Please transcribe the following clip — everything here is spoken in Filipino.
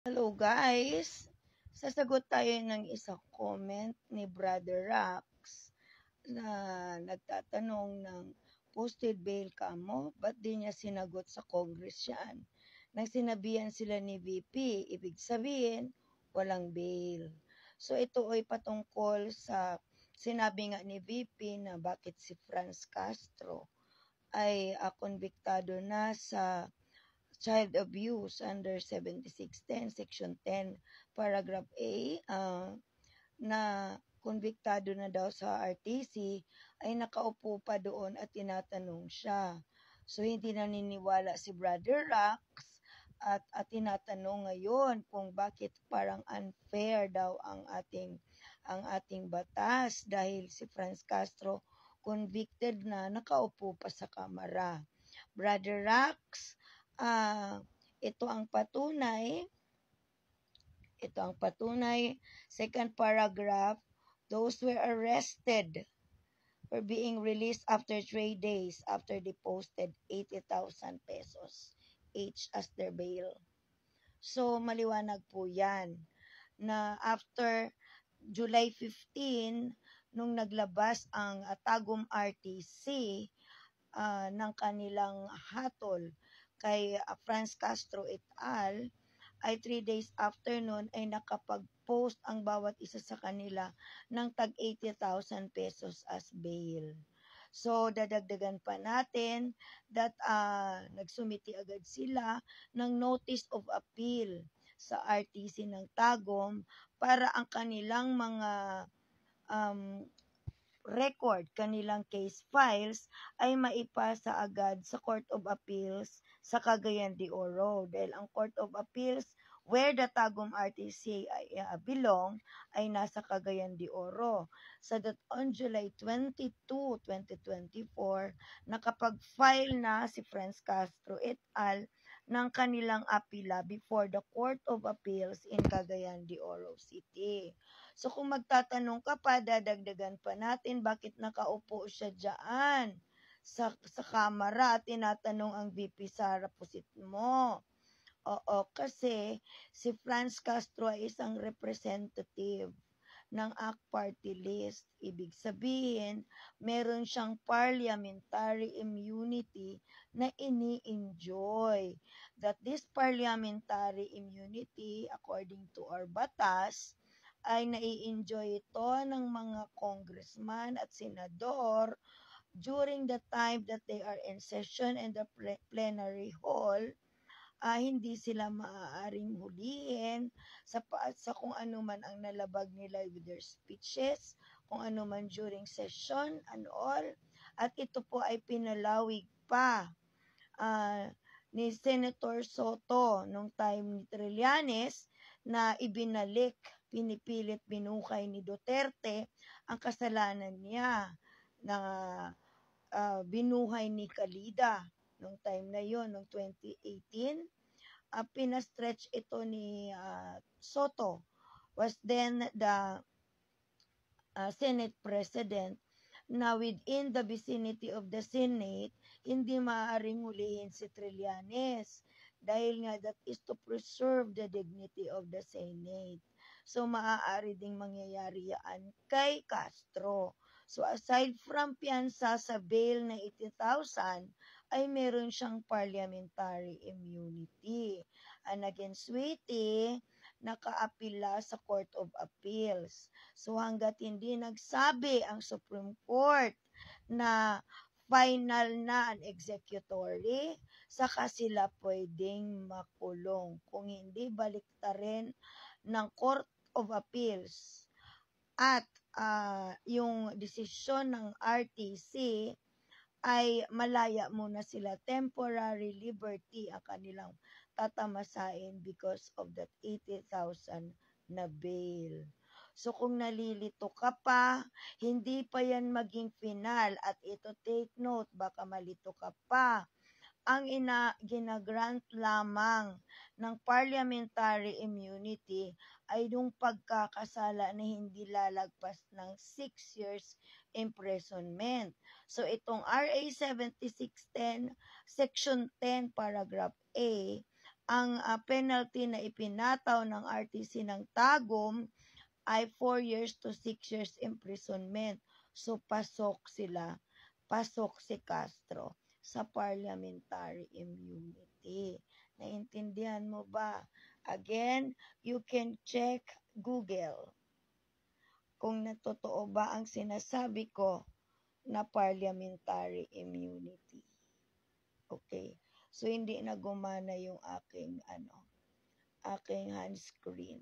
Hello guys! Sasagot tayo ng isang comment ni Brother Rax na nagtatanong ng posted bail ka mo, ba't di niya sinagot sa Congress yan? Nang sinabihan sila ni VP, ibig sabihin, walang bail. So ito ay patungkol sa sinabi nga ni VP na bakit si Franz Castro ay konbiktado na sa child abuse under 7610, Section 10, Paragraph A, na konbiktado na daw sa RTC, ay nakaupo pa doon at tinatanong siya. So, hindi naniniwala si Brother Rax at tinatanong ngayon kung bakit parang unfair daw ang ating batas dahil si Franz Castro convicted na nakaupo pa sa kamara. Brother Rax, ah, ito ang patunay. Second paragraph, those were arrested for being released after 3 days after they posted 80,000 pesos each as their bail. So, maliwanag po yan na after July 15, nung naglabas ang Tagum RTC ng kanilang hatol kay Franz Castro et al., ay 3 days after nun ay nakapag-post ang bawat isa sa kanila ng tag 80,000 pesos as bail. So, dadagdagan pa natin that nagsumiti agad sila ng notice of appeal sa RTC ng Tagum para ang kanilang mga kanilang case files ay maipasa agad sa Court of Appeals sa Cagayan de Oro. Dahil ang Court of Appeals where the Tagum RTC belong ay nasa Cagayan de Oro. So that on July 22, 2024, nakapag-file na si Franz Castro et al. Ng kanilang apila before the Court of Appeals in Cagayan de Oro City. So kung magtatanong ka pa, dadagdagan pa natin bakit nakaupo siya dyan sa kamara at tinatanong ang VP Sara Pusit mo. Oo, kasi si Franz Castro ay isang representative ng ACT party list. Ibig sabihin, meron siyang parliamentary immunity na ini-enjoy. That this parliamentary immunity, according to our batas, ay nai-enjoy ito ng mga congressman at senador during the time that they are in session in the plenary hall. Hindi sila maaaring hulihin sa kung ano man ang nalabag nila with their speeches, kung ano man during session and all. At ito po ay pinalawig pa ni Senator Soto nung time ni Trillanes na pinipilit binukay ni Duterte ang kasalanan niya na binuhay ni Kalida nung time na yon, nung 2018. Pinastretch ito ni Soto, was then the Senate President, na within the vicinity of the Senate, hindi maaaring hulihin si Trillanes dahil nga that is to preserve the dignity of the Senate. So, maaari ding mangyayari yan kay Castro. So, aside from piyansa sa bail na 80,000, ay meron siyang parliamentary immunity. And again, sweetie, nakaapila sa Court of Appeals. So, hanggat hindi nagsabi ang Supreme Court na final na ang executory, saka sila pwedeng makulong. Kung hindi, baliktarin ng Court of Appeals. At yung desisyon ng RTC ay malaya muna sila, temporary liberty ang kanilang tatamasain because of that 80,000 na bail. So kung nalilito ka pa, hindi pa yan maging final at ito take note, baka malito ka pa. Ang ginagrant lamang ng parliamentary immunity ay yung pagkakasala na hindi lalagpas ng 6 years imprisonment. So itong RA 7610 Section 10 Paragraph A ang penalty na ipinataw ng RTC ng Tagum ay 4 years to 6 years imprisonment. So, pasok si Castro sa parliamentary immunity. Naintindihan mo ba? Again, you can check Google kung natotoo ba ang sinasabi ko na parliamentary immunity. Okay. So, hindi na gumana yung aking hand screen.